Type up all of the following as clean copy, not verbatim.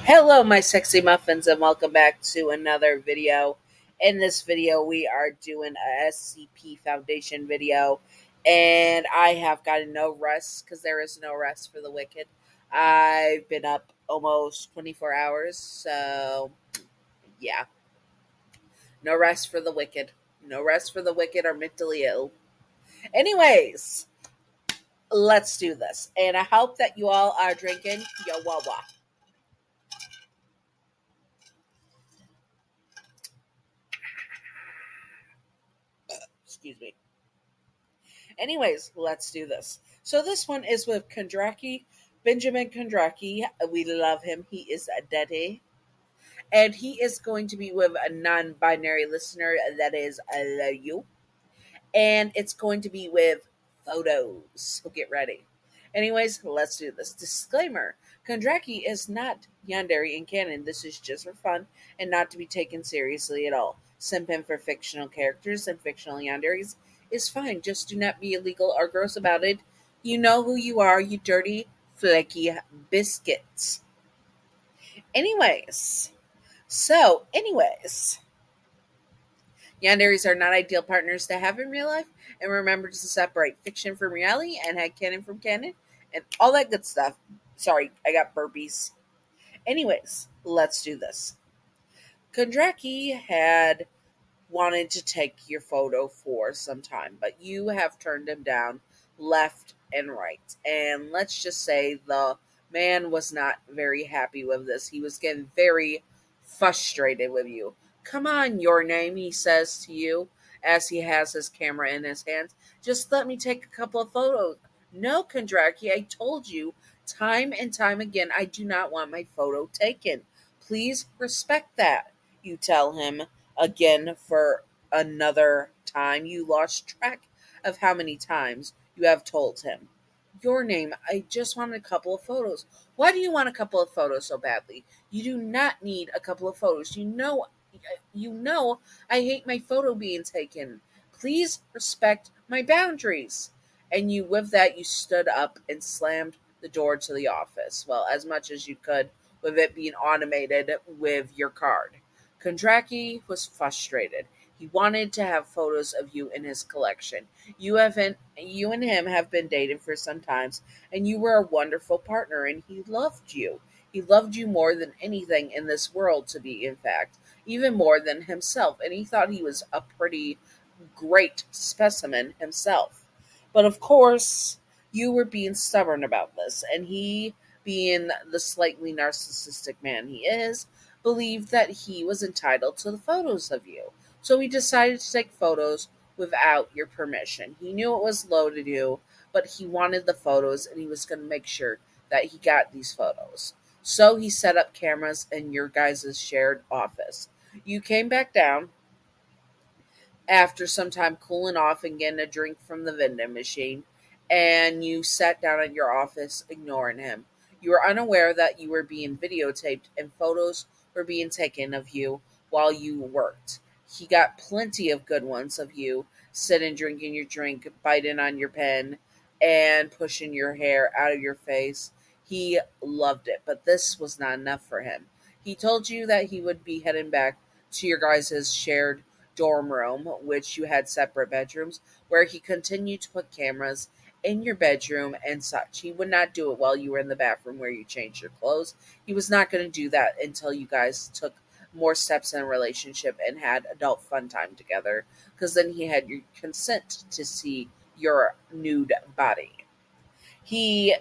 Hello, my sexy muffins, and welcome back to another video. In this video, we are doing a SCP Foundation video, and I have gotten no rest because there is no rest for the wicked. I've been up almost 24 hours, so yeah, no rest for the wicked. No rest for the wicked or mentally ill. Anyways, let's do this, and I hope that you all are drinking your wawa. Excuse me. Anyways, let's do this. So this one is with Kondraki, Benjamin Kondraki. We love him. He is a daddy. And he is going to be with a non-binary listener that is you. And it's going to be with photos. So get ready. Anyways, let's do this. Disclaimer. Kondraki is not Yandere in canon. This is just for fun and not to be taken seriously at all. Simping for fictional characters and fictional Yanderes is fine. Just do not be illegal or gross about it. You know who you are, you dirty, flaky biscuits. Anyways. Anyways. Yanderes are not ideal partners to have in real life, and remember to separate fiction from reality and headcanon from canon and all that good stuff. Sorry, I got burpees. Anyways, let's do this. Kondraki had wanted to take your photo for some time, but you have turned him down left and right. And let's just say the man was not very happy with this. He was getting very frustrated with you. Come on, your name, he says to you as he has his camera in his hands. Just let me take a couple of photos. No, Kondraki, I told you time and time again I do not want my photo taken. Please respect that, you tell him again for another time. You lost track of how many times you have told him. Your name, I just wanted a couple of photos. Why do you want a couple of photos so badly? You do not need a couple of photos. You know I hate my photo being taken. Please respect my boundaries. And you with that you stood up and slammed the door to the office. Well, as much as you could with it being automated with your card. Kondraki was frustrated. He wanted to have photos of you in his collection. You and him have been dating for some time, and you were a wonderful partner, and he loved you. He loved you more than anything in this world, to be in fact, even more than himself, and he thought he was a pretty great specimen himself. But of course, you were being stubborn about this, and he, being the slightly narcissistic man he is, believed that he was entitled to the photos of you. So he decided to take photos without your permission. He knew it was low to do, but he wanted the photos and he was going to make sure that he got these photos. So he set up cameras in your guys' shared office. You came back down after some time cooling off and getting a drink from the vending machine, and you sat down at your office ignoring him. You were unaware that you were being videotaped and photos were being taken of you while you worked. He got plenty of good ones of you sitting drinking your drink, biting on your pen, and pushing your hair out of your face. He loved it, but this was not enough for him. He told you that he would be heading back to your guys' shared dorm room, which you had separate bedrooms, where he continued to put cameras in your bedroom and such. He would not do it while you were in the bathroom where you changed your clothes. He was not going to do that until you guys took more steps in a relationship and had adult fun time together, because then he had your consent to see your nude body. He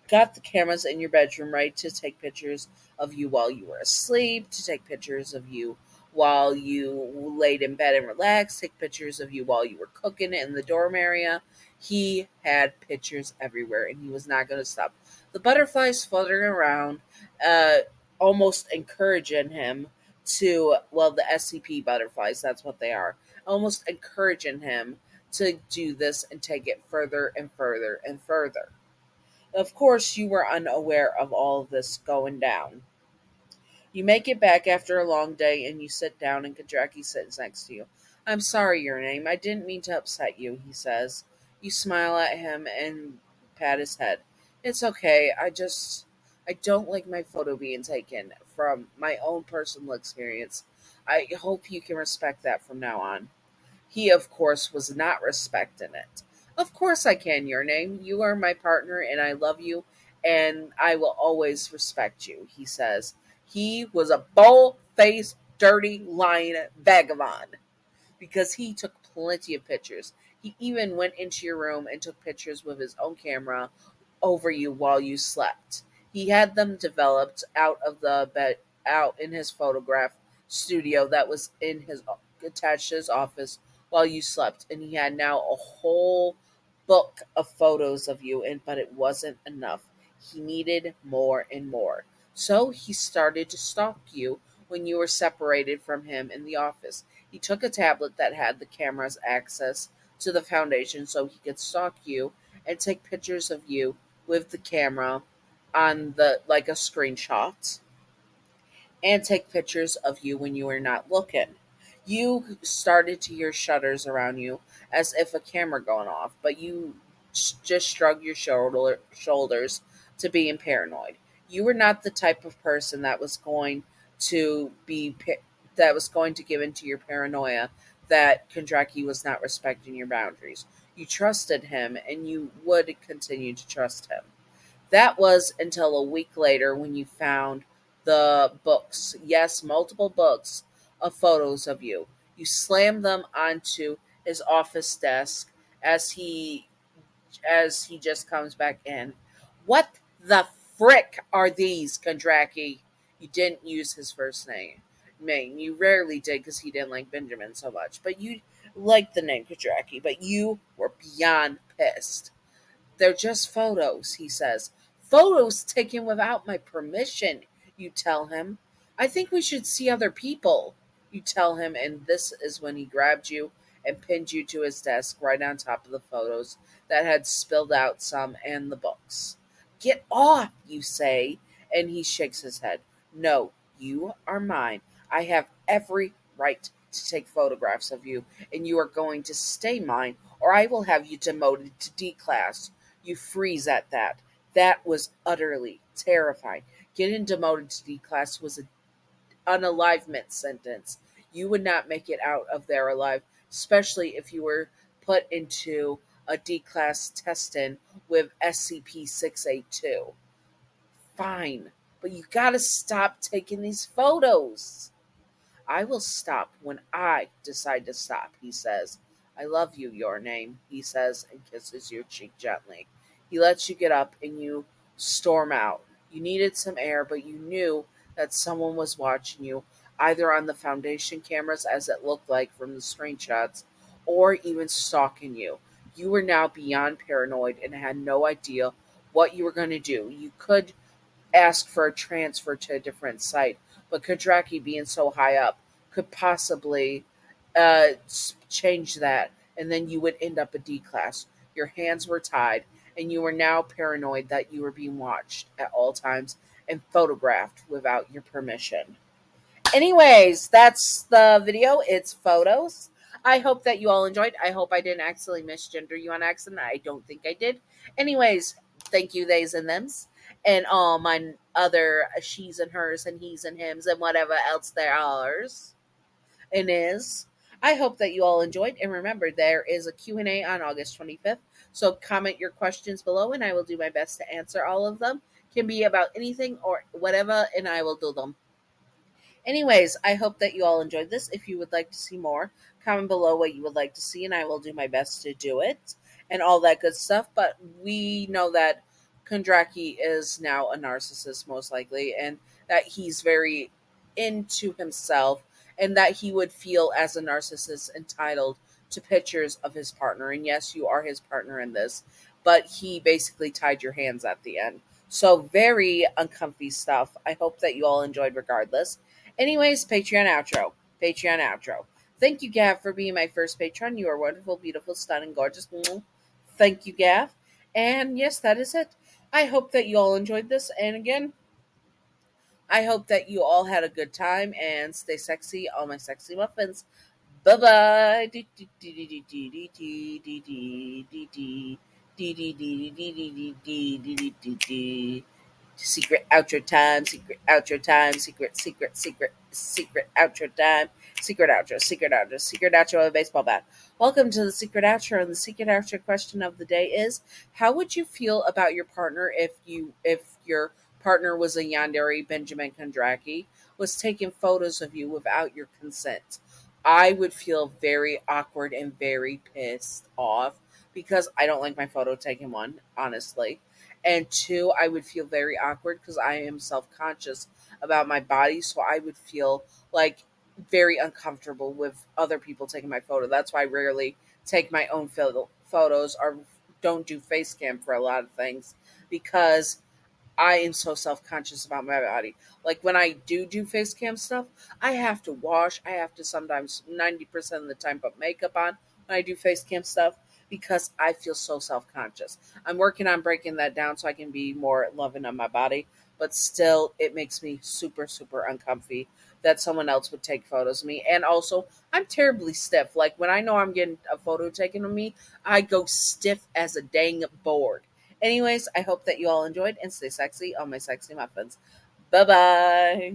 got the cameras in your bedroom, right, to take pictures of you while you were asleep, to take pictures of you while you laid in bed and relaxed, take pictures of you while you were cooking in the dorm area. He had pictures everywhere, and he was not going to stop. The butterflies fluttering around, uh, almost encouraging him to, well, the SCP butterflies, that's what they are, almost encouraging him to do this and take it further and further and further. Of course, you were unaware of all of this going down. You make it back after a long day and you sit down, and Kondraki sits next to you. I'm sorry, your name. I didn't mean to upset you, he says. You smile at him and pat his head. It's okay. I don't like my photo being taken from my own personal experience. I hope you can respect that from now on. He, of course, was not respecting it. Of course, I can, your name. You are my partner, and I love you, and I will always respect you, he says. He was a bold faced, dirty, lying vagabond because he took plenty of pictures. He even went into your room and took pictures with his own camera over you while you slept. He had them developed out of the bed, out in his photograph studio that was in his attached to his office while you slept, and he had now a whole book of photos of you, and but it wasn't enough. He needed more and more. So he started to stalk you when you were separated from him in the office. He took a tablet that had the camera's access to the foundation so he could stalk you and take pictures of you with the camera on the like a screenshot and take pictures of you when you were not looking. You started to hear shudders around you as if a camera going off, but you just shrugged your shoulders to being paranoid. You were not the type of person that was going to that was going to give into your paranoia that Kondraki was not respecting your boundaries. You trusted him and you would continue to trust him. That was until a week later when you found the books. Yes, multiple books of photos of you. You slammed them onto his office desk as he just comes back in. What the frick are these, Kondraki? You didn't use his first name. You rarely did because he didn't like Benjamin so much. But you liked the name Kondraki, but you were beyond pissed. They're just photos, he says. Photos taken without my permission, you tell him. I think we should see other people, you tell him, and this is when he grabbed you and pinned you to his desk right on top of the photos that had spilled out some and the books. Get off, you say, and he shakes his head. No, you are mine. I have every right to take photographs of you, and you are going to stay mine, or I will have you demoted to D class. You freeze at that. That was utterly terrifying. Getting demoted to D class was an unalivement sentence. You would not make it out of there alive, especially if you were put into a D class testing with SCP 682. Fine, but you gotta stop taking these photos. I will stop when I decide to stop, he says. I love you, your name, he says, and kisses your cheek gently. He lets you get up and you storm out. You needed some air, but you knew that someone was watching you, either on the Foundation cameras, as it looked like from the screenshots, or even stalking you. You were now beyond paranoid and had no idea what you were going to do. You could ask for a transfer to a different site, but Kondraki, being so high up, could possibly change that, and then you would end up a D class. Your hands were tied, and you were now paranoid that you were being watched at all times and photographed without your permission. Anyways, that's the video. It's photos. I hope that you all enjoyed. I hope I didn't accidentally misgender you on accident. I don't think I did. Anyways, thank you, theys and thems, and all my other she's and hers and he's and hims and whatever else there are and is. I hope that you all enjoyed. And remember, there is a Q&A on August 25th. So comment your questions below and I will do my best to answer all of them. Can be about anything or whatever, and I will do them. Anyways, I hope that you all enjoyed this. If you would like to see more, comment below what you would like to see, and I will do my best to do it and all that good stuff. But we know that Kondraki is now a narcissist, most likely, and that he's very into himself, and that he would feel as a narcissist entitled to pictures of his partner. And yes, you are his partner in this, but he basically tied your hands at the end. So, very uncomfy stuff. I hope that you all enjoyed regardless. Anyways, Patreon outro. Patreon outro. Thank you, Gav, for being my first patron. You are wonderful, beautiful, stunning, gorgeous. Thank you, Gav. And yes, that is it. I hope that you all enjoyed this. And again, I hope that you all had a good time and stay sexy, all my sexy muffins. Bye bye. Secret outro time, secret outro time, secret outro time, secret outro of a baseball bat. Welcome to the secret outro, and the secret outro question of the day is: how would you feel about your partner if your partner was a Yandere Benjamin Kondraki, was taking photos of you without your consent? I would feel very awkward and very pissed off because I don't like my photo taken, one, honestly. And two, I would feel very awkward because I am self conscious about my body. So I would feel like very uncomfortable with other people taking my photo. That's why I rarely take my own photos or don't do face cam for a lot of things because I am so self conscious about my body. Like when I do face cam stuff, I have to wash. I have to sometimes 90% of the time put makeup on when I do face cam stuff because I feel so self conscious. I'm working on breaking that down so I can be more loving on my body, but still, it makes me super uncomfy that someone else would take photos of me. And also, I'm terribly stiff. Like when I know I'm getting a photo taken of me, I go stiff as a dang board. Anyways, I hope that you all enjoyed and stay sexy on my sexy muffins. Bye bye.